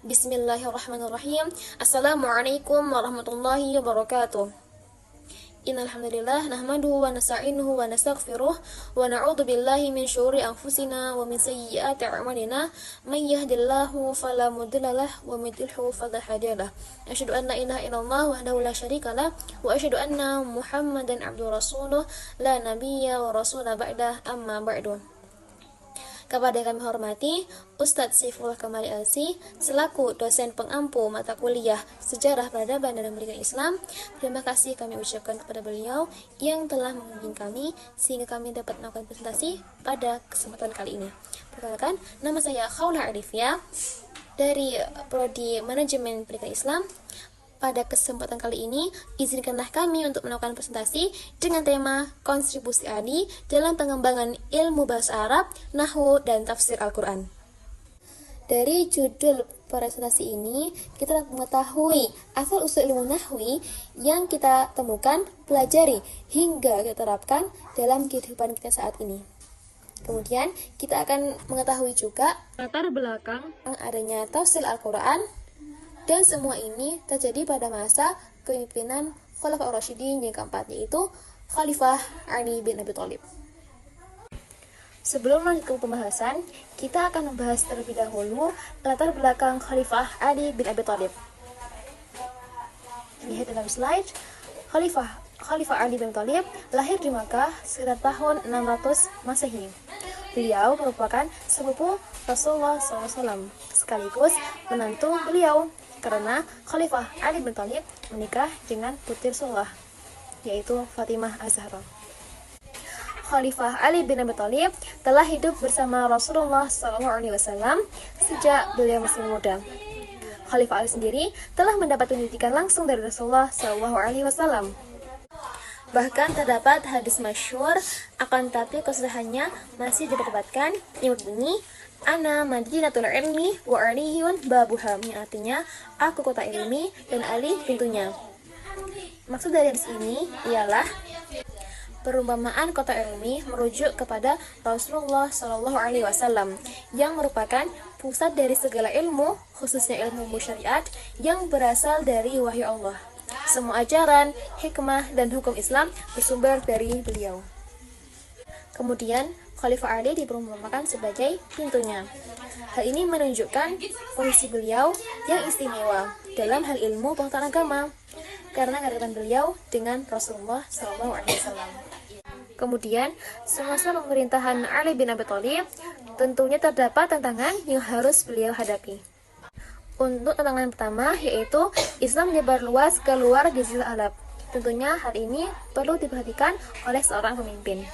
Bismillahirrahmanirrahim. Assalamualaikum warahmatullahi wabarakatuh. Innalhamdulillah nahmaduhu wa nasta'inuhu wa nastaghfiruh wa na'udzu billahi min syururi anfusina wa min sayyiati a'malina may yahdihillahu fala mudhillalah wa may yudhlilhu fala hadiyalah. Asyhadu an la ilaha illallah wahdahu la syarikalah wa asyhadu anna Muhammadan abduhu rasuluh la nabiyya wa rasula ba'dah, amma ba'du. Kepada kami hormati Ustadz Saifullah Kamal LC selaku dosen pengampu mata kuliah Sejarah Peradaban dan Pendidikan Islam. Terima kasih kami ucapkan kepada beliau yang telah membimbing kami sehingga kami dapat melakukan presentasi pada kesempatan kali ini. Perkenalkan, nama saya Khawla Arifia dari Prodi Manajemen Pendidikan Islam. Pada kesempatan kali ini, izinkanlah kami untuk melakukan presentasi dengan tema kontribusi Adi dalam pengembangan ilmu bahasa Arab, Nahwu, dan tafsir Al-Quran. Dari judul presentasi ini, kita mengetahui asal-usul ilmu nahwi yang kita temukan, pelajari, hingga kita terapkan dalam kehidupan kita saat ini. Kemudian, kita akan mengetahui juga latar belakang adanya tafsir Al-Quran. Dan semua ini terjadi pada masa kepemimpinan Khulafaur Rasyidin yang keempat, yaitu Khalifah Ali bin Abi Thalib. Sebelum lanjut ke pembahasan, kita akan membahas terlebih dahulu latar belakang Khalifah Ali bin Abi Thalib. Lihat dalam slide, Khalifah Ali bin Abi Thalib lahir di Makkah sekitar tahun 600 Masehi. Beliau merupakan sepupu Rasulullah SAW, sekaligus menantu beliau, karena Khalifah Ali bin Thalib menikah dengan putri Rasulullah, yaitu Fatimah Az-Zahra. Khalifah Ali bin Abi Thalib telah hidup bersama Rasulullah SAW sejak beliau masih muda. Khalifah Ali sendiri telah mendapat pendidikan langsung dari Rasulullah SAW. Bahkan terdapat hadis masyhur, akan tetapi kesudahannya masih diperdebatkan, yang berbunyi, Ana Madinatul Ilmi wa Aliyun babuha, yang artinya aku kota ilmi dan Ali pintunya. Maksud dari hadis ini ialah perumpamaan kota ilmi merujuk kepada Rasulullah SAW yang merupakan pusat dari segala ilmu, khususnya ilmu syariat yang berasal dari wahyu Allah. Semua ajaran, hikmah, dan hukum Islam bersumber dari beliau. Kemudian, Khalifah Ali diperumpamakan sebagai pintunya. Hal ini menunjukkan posisi beliau yang istimewa dalam hal ilmu pengetahuan agama, karena kedekatan beliau dengan Rasulullah SAW. Kemudian, semasa pemerintahan Ali bin Abi Thalib, tentunya terdapat tantangan yang harus beliau hadapi. Untuk tantangan pertama, yaitu Islam menyebar luas keluar Jazirah Arab. Tentunya hal ini perlu diperhatikan oleh seorang pemimpin.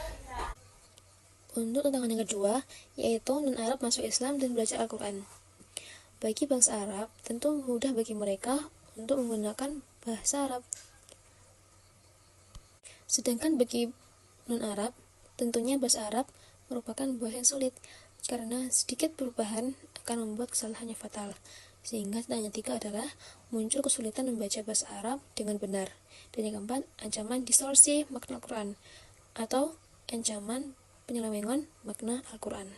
Untuk tantangan yang kedua, yaitu non-Arab masuk Islam dan belajar Al-Quran. Bagi bangsa Arab, tentu mudah bagi mereka untuk menggunakan bahasa Arab. Sedangkan bagi non-Arab, tentunya bahasa Arab merupakan bahasa yang sulit, karena sedikit perubahan akan membuat kesalahan yang fatal. Sehingga tantangan ketiga adalah muncul kesulitan membaca bahasa Arab dengan benar. Dan yang keempat, ancaman distorsi makna Al-Quran, atau ancaman penyelewengan makna Al-Quran.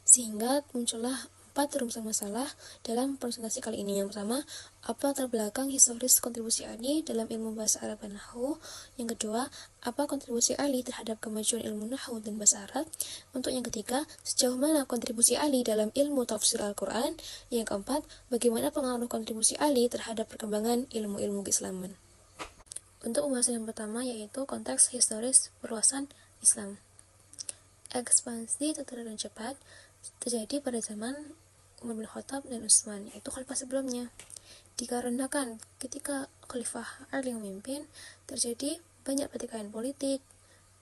Sehingga muncullah 4 rumusan masalah dalam presentasi kali ini. Yang pertama, apa latar belakang historis kontribusi Ali dalam ilmu bahasa Arab dan Nahwu? Yang kedua, apa kontribusi Ali terhadap kemajuan ilmu Nahwu dan bahasa Arab? Untuk yang ketiga, sejauh mana kontribusi Ali dalam ilmu tafsir Al-Quran? Yang keempat, bagaimana pengaruh kontribusi Ali terhadap perkembangan ilmu-ilmu keislaman? Untuk pembahasan yang pertama, yaitu konteks historis perluasan Islam. Ekspansi terus cepat terjadi pada zaman Umar bin Khattab dan Utsman, yaitu khalifah sebelumnya. Dikarenakan ketika Khalifah Ali memimpin, terjadi banyak pertikaian politik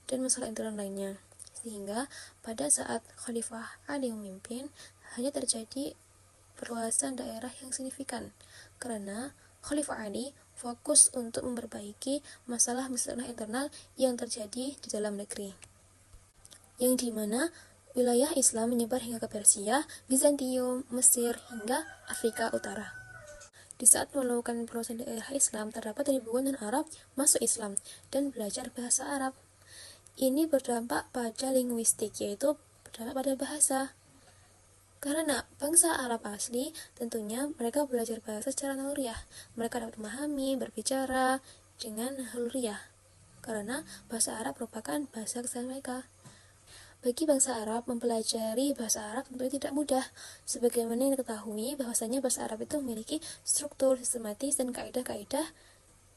dan masalah internal lainnya, sehingga pada saat Khalifah Ali memimpin hanya terjadi perluasan daerah yang signifikan, karena Khalifah Ali fokus untuk memperbaiki masalah-masalah internal yang terjadi di dalam negeri, yang dimana wilayah Islam menyebar hingga ke Persia, Bizantium, Mesir, hingga Afrika Utara. Di saat melakukan perluasan daerah Islam, terdapat ribuan non-Arab masuk Islam dan belajar bahasa Arab. Ini berdampak pada linguistik, yaitu berdampak pada bahasa. Karena bangsa Arab asli, tentunya mereka belajar bahasa secara naluriah. Mereka dapat memahami, berbicara dengan naluriah. Karena bahasa Arab merupakan bahasa keseharian mereka. Bagi bangsa Arab, mempelajari bahasa Arab tentunya tidak mudah. Sebagaimana yang diketahui, bahwasanya bahasa Arab itu memiliki struktur sistematis dan kaidah-kaidah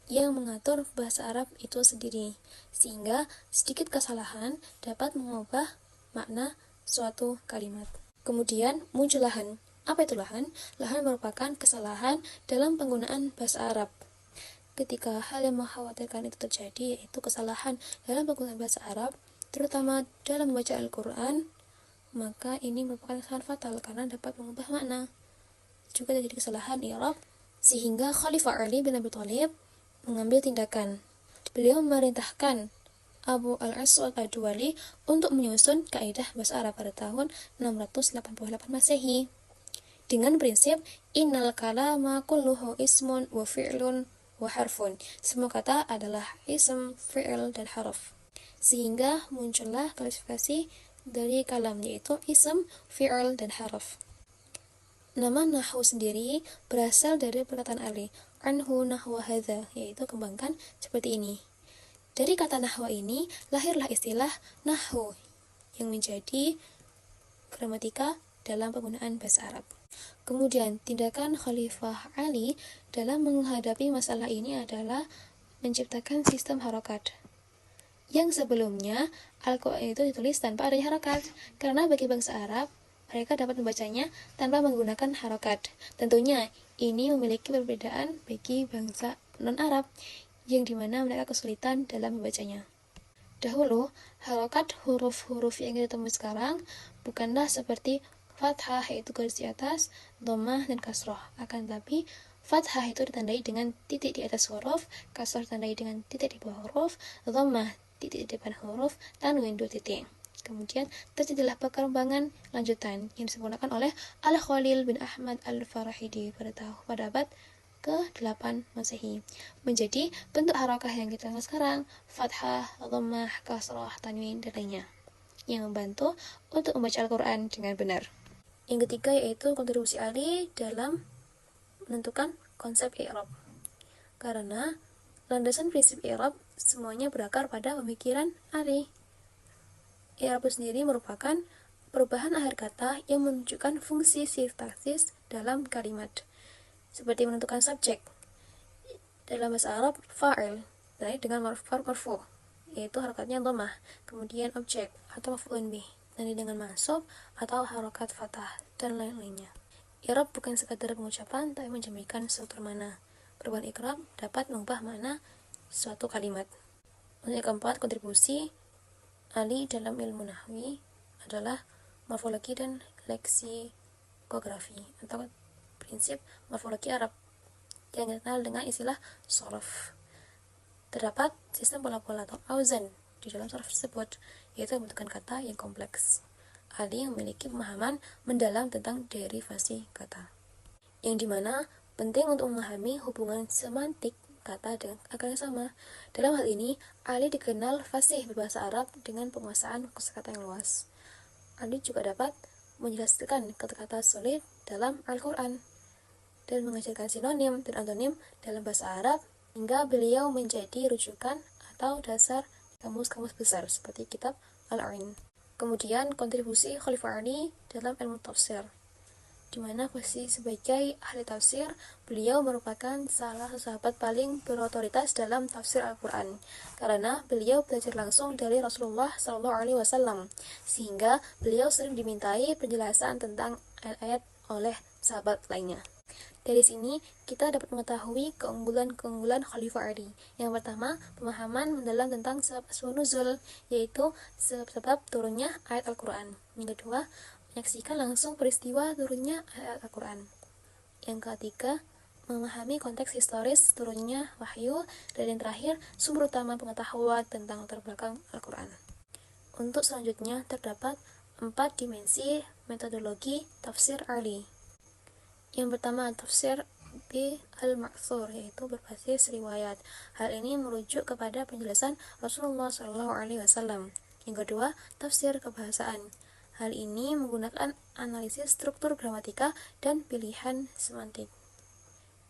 yang mengatur bahasa Arab itu sendiri, sehingga sedikit kesalahan dapat mengubah makna suatu kalimat. Kemudian muncul lahan. Apa itu lahan? Lahan merupakan kesalahan dalam penggunaan bahasa Arab. Ketika hal yang mengkhawatirkan itu terjadi, yaitu kesalahan dalam penggunaan bahasa Arab, terutama dalam membaca Al-Quran, maka ini merupakan kesalahan fatal karena dapat mengubah makna. Juga terjadi kesalahan i'rab, sehingga Khalifah Ali bin Abi Thalib mengambil tindakan. Beliau memerintahkan Abu al-Aswad ad-Duwali untuk menyusun kaidah bahasa Arab pada tahun 688 Masehi dengan prinsip innal kalama kulluhu ismun wa fi'lun wa harfun. Semua kata adalah ism, fi'il, dan harf. Sehingga muncullah klasifikasi dari kalam, yaitu ism, fi'il, dan harf. Nama nahwu sendiri berasal dari perkataan Ali, anhu nahwa hadza, yaitu kembangkan seperti ini. Dari kata nahwa ini lahirlah istilah nahwu yang menjadi gramatika dalam penggunaan bahasa Arab. Kemudian tindakan Khalifah Ali dalam menghadapi masalah ini adalah menciptakan sistem harokat. Yang sebelumnya Al-Quran itu ditulis tanpa adanya harokat, karena bagi bangsa Arab mereka dapat membacanya tanpa menggunakan harokat. Tentunya ini memiliki perbedaan bagi bangsa non-Arab, yang dimana mereka kesulitan dalam membacanya. Dahulu, harokat huruf-huruf yang kita temui sekarang bukanlah seperti fathah, yaitu garis di atas, dhammah, dan kasroh. Akan tetapi, fathah itu ditandai dengan titik di atas huruf, kasroh ditandai dengan titik di bawah huruf, dhammah titik di depan huruf, tanwin 2 titik. Kemudian terjadilah perkembangan lanjutan yang disempurnakan oleh Al-Khalil bin Ahmad Al-Farahidi pada abad ke-8 Masehi, menjadi bentuk harakah yang kita kenal sekarang, fathah, dhammah, kasrah, tanwin, dan lainnya, yang membantu untuk membaca Al-Quran dengan benar. Yang ketiga yaitu kontribusi Ali dalam menentukan konsep i'rab. Karena landasan prinsip i'rab semuanya berakar pada pemikiran Ali. I'rab sendiri merupakan perubahan akhir kata yang menunjukkan fungsi sintaksis dalam kalimat. Seperti menentukan subjek. Dalam bahasa Arab, fa'il dengan marfu', yaitu harakatnya dhammah. Kemudian objek atau maf'ulun bih, dengan mansub atau harakat fathah, dan lain-lainnya. I'rab bukan sekadar pengucapan, tapi mencerminkan struktur makna. Perubahan i'rab dapat mengubah makna suatu kalimat. Untuk yang keempat, kontribusi Ali dalam ilmu nahwi adalah morfologi dan leksikografi, atau prinsip morfologi Arab yang dikenal dengan istilah shorof. Terdapat sistem pola-pola atau auzan di dalam shorof tersebut, yaitu membentukkan kata yang kompleks. Ali memiliki pemahaman mendalam tentang derivasi kata, yang dimana penting untuk memahami hubungan semantik kata dengan akar yang sama. Dalam hal ini, Ali dikenal fasih berbahasa Arab dengan penguasaan kosakata yang luas. Ali juga dapat menjelaskan kata-kata sulit dalam Al-Quran dan mengajarkan sinonim dan antonim dalam bahasa Arab, hingga beliau menjadi rujukan atau dasar kamus-kamus besar seperti kitab Al-Ain. Kemudian kontribusi Khalifah Ali dalam ilmu tafsir, di mana posisi sebagai ahli tafsir, beliau merupakan salah satu sahabat paling berotoritas dalam tafsir Al-Quran, karena beliau belajar langsung dari Rasulullah SAW, sehingga beliau sering dimintai penjelasan tentang ayat-ayat oleh sahabat lainnya. Dari sini, kita dapat mengetahui keunggulan-keunggulan Khalifah Ali. Yang pertama, pemahaman mendalam tentang sebab asbab nuzul, yaitu sebab turunnya ayat Al-Quran. Yang kedua, menyaksikan langsung peristiwa turunnya ayat Al-Quran. Yang ketiga, memahami konteks historis turunnya wahyu. Dan yang terakhir, sumber utama pengetahuan tentang latar belakang Al-Quran. Untuk selanjutnya, terdapat 4 dimensi metodologi tafsir Ali. Yang pertama, tafsir bi al-ma'thur, yaitu berbasis riwayat. Hal ini merujuk kepada penjelasan Rasulullah SAW. Yang kedua, tafsir kebahasaan. Hal ini menggunakan analisis struktur gramatika dan pilihan semantik.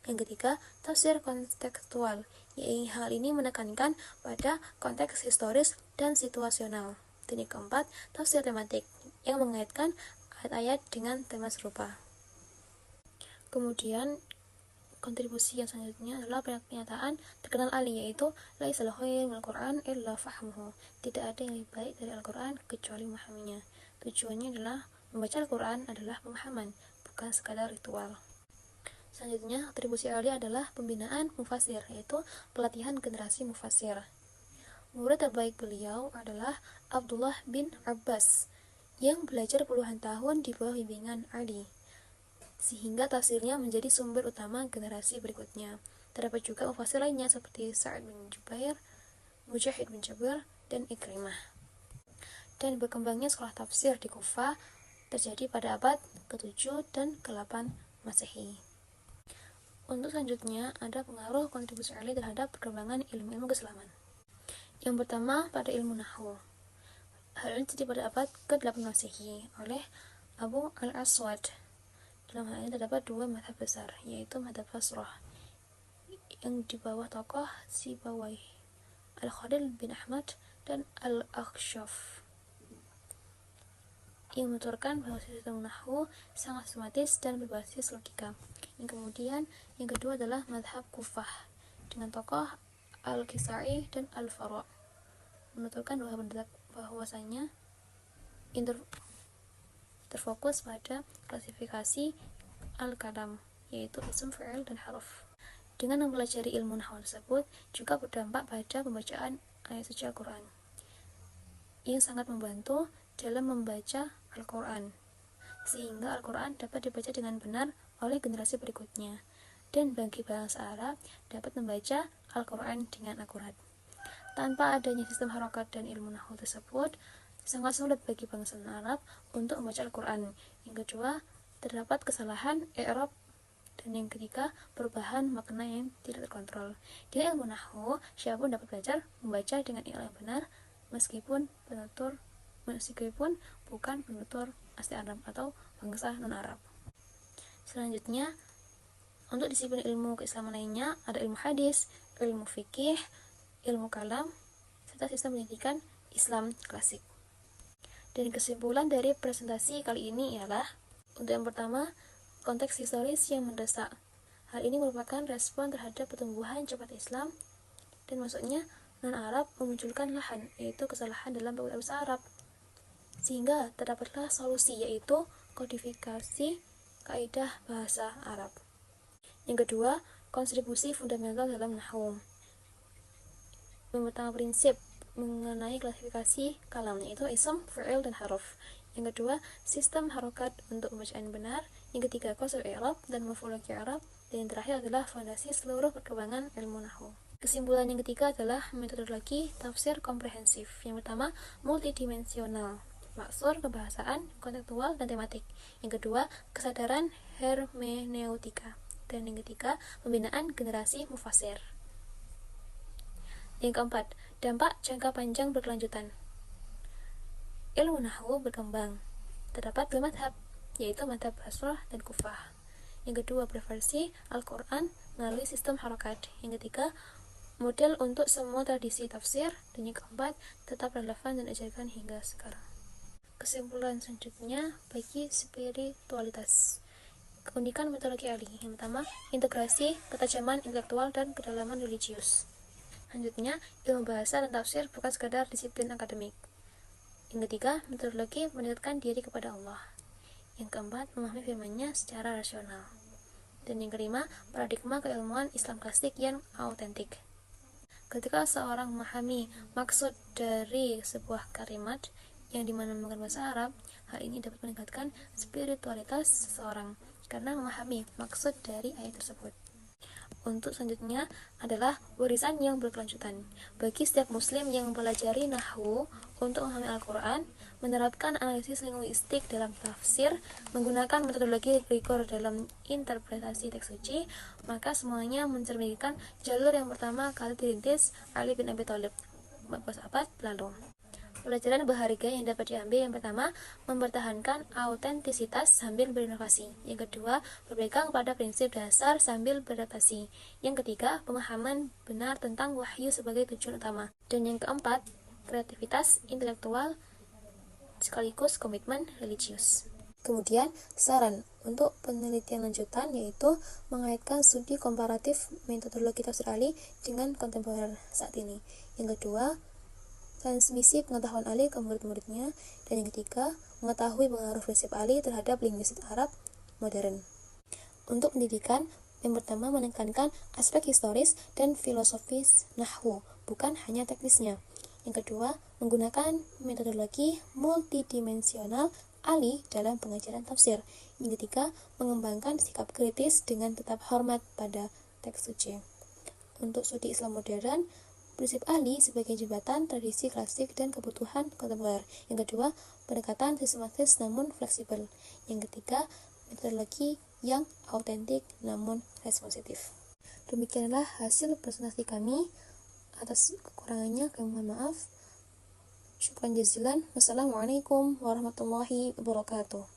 Yang ketiga, tafsir kontekstual. Hal ini menekankan pada konteks historis dan situasional. Dan yang keempat, tafsir tematik yang mengaitkan ayat-ayat dengan tema serupa. Kemudian kontribusi yang selanjutnya adalah pernyataan terkenal Ali, yaitu laisal khair minal Qur'an illa fahmuhu. Tidak ada yang lebih baik dari Al-Quran kecuali memahaminya. Tujuannya adalah membaca Al-Quran adalah pemahaman, bukan sekadar ritual. Selanjutnya, kontribusi Ali adalah pembinaan mufasir, yaitu pelatihan generasi mufasir. Murid terbaik beliau adalah Abdullah bin Abbas, yang belajar puluhan tahun di bawah bimbingan Ali, sehingga tafsirnya menjadi sumber utama generasi berikutnya. Terdapat juga mufasir lainnya seperti Sa'id bin Jubair, Mujahid bin Jabir, dan Ikrimah. Dan berkembangnya sekolah tafsir di Kufah terjadi pada abad ke-7 dan ke-8 Masehi. Untuk selanjutnya, ada pengaruh kontribusi Ali terhadap perkembangan ilmu-ilmu keislaman. Yang pertama, pada ilmu nahwu. Hal ini terjadi pada abad ke-8 Masehi oleh Abu al-Aswad. Dalam hal ini terdapat 2 mazhab besar, yaitu mazhab Basrah yang di bawah tokoh Sibawayh, Al-Khalil bin Ahmad, dan Al-Akhshaf, yang menuturkan bahwa sistem nahwu sangat sistematis dan berbasis logika. Yang kedua adalah mazhab Kufah dengan tokoh Al-Kisai dan Al-Fara', menuturkan bahwasanya terfokus pada klasifikasi al-kalam, yaitu isim, fi'il, dan harf. Dengan mempelajari ilmu nahwu tersebut juga berdampak pada pembacaan ayat suci Al-Quran, yang sangat membantu dalam membaca Al-Quran, sehingga Al-Quran dapat dibaca dengan benar oleh generasi berikutnya, dan bagi bangsa Arab dapat membaca Al-Quran dengan akurat. Tanpa adanya sistem harokat dan ilmu nahwu tersebut, sangat sulit bagi bangsa Arab untuk membaca Al-Quran. Yang kedua, terdapat kesalahan i'rab, dan yang ketiga, perubahan makna yang tidak terkontrol. Dengan ilmu nahwu, siapapun dapat belajar membaca dengan i'rab yang benar, meskipun bukan penutur asli Arab atau bangsa non-Arab. Selanjutnya, untuk disiplin ilmu keislaman lainnya ada ilmu hadis, ilmu fikih, ilmu kalam, serta sistem pendidikan Islam klasik. Dan kesimpulan dari presentasi kali ini ialah, untuk yang pertama, konteks historis yang mendesak. Hal ini merupakan respon terhadap pertumbuhan cepat Islam dan masuknya non-Arab memunculkan lahan, yaitu kesalahan dalam penggunaan bahasa Arab, sehingga terdapatlah solusi, yaitu kodifikasi kaidah bahasa Arab. Yang kedua, kontribusi fundamental dalam nahwu. Yang pertama, prinsip mengenai klasifikasi kalam, yaitu isim, fi'il, dan harf. Yang kedua, sistem harokat untuk pembacaan benar. Yang ketiga, konsep i'rab dan morfologi Arab. Dan yang terakhir adalah fondasi seluruh perkembangan ilmu nahwu. Kesimpulan yang ketiga adalah metodologi tafsir komprehensif. Yang pertama, multidimensional, maksud kebahasaan, kontekstual, dan tematik. Yang kedua, kesadaran hermeneutika. Dan yang ketiga, pembinaan generasi mufasir. Yang keempat, dampak jangka panjang berkelanjutan. Ilmu nahwu berkembang. Terdapat 2 mazhab, yaitu mazhab Basrah dan Kufah. Yang kedua, berversi Al-Quran melalui sistem harokat. Yang ketiga, model untuk semua tradisi tafsir. Dan yang keempat, tetap relevan dan diajarkan hingga sekarang. Kesimpulan selanjutnya bagi spiritualitas. Keunikan metodologi Ali. Yang pertama, integrasi ketajaman intelektual dan kedalaman religius. Selanjutnya, ilmu bahasa dan tafsir bukan sekadar disiplin akademik. Yang ketiga, metodologi mendekatkan diri kepada Allah. Yang keempat, memahami firman-Nya secara rasional. Dan yang kelima, paradigma keilmuan Islam klasik yang autentik. Ketika seorang memahami maksud dari sebuah kalimat, yang dimana menggunakan bahasa Arab. Hal ini dapat meningkatkan spiritualitas seseorang karena memahami maksud dari ayat tersebut. Untuk selanjutnya adalah warisan yang berkelanjutan. Bagi setiap muslim yang mempelajari nahwu untuk memahami Al-Quran, menerapkan analisis linguistik dalam tafsir, menggunakan metodologi rigor dalam interpretasi teks suci, maka semuanya mencerminkan jalur yang pertama kali dirintis Ali bin Abi Thalib 14 abad lalu. Pelajaran berharga yang dapat diambil: yang pertama, mempertahankan autentisitas sambil berinovasi. Yang kedua, berpegang pada prinsip dasar sambil beradaptasi. Yang ketiga, pemahaman benar tentang wahyu sebagai tujuan utama. Dan yang keempat, kreativitas intelektual sekaligus komitmen religius. Kemudian, saran untuk penelitian lanjutan yaitu mengaitkan studi komparatif metodologi tafsir Ali dengan kontemporer saat ini. Yang kedua, transmisi pengetahuan Ali ke murid-muridnya. Dan yang ketiga, mengetahui pengaruh prinsip Ali terhadap linguistik Arab modern. Untuk pendidikan, yang pertama menekankan aspek historis dan filosofis nahwu, bukan hanya teknisnya. Yang kedua, menggunakan metodologi multidimensional Ali dalam pengajaran tafsir. Yang ketiga, mengembangkan sikap kritis dengan tetap hormat pada teks suci. Untuk studi Islam modern, prinsip Ali sebagai jembatan tradisi klasik dan kebutuhan kontemporer. Yang kedua, pendekatan sistematis namun fleksibel. Yang ketiga, metodologi yang autentik namun responsif. Demikianlah hasil presentasi kami. Atas kekurangannya kami mohon maaf. Syukran jazilan. Wassalamualaikum warahmatullahi wabarakatuh.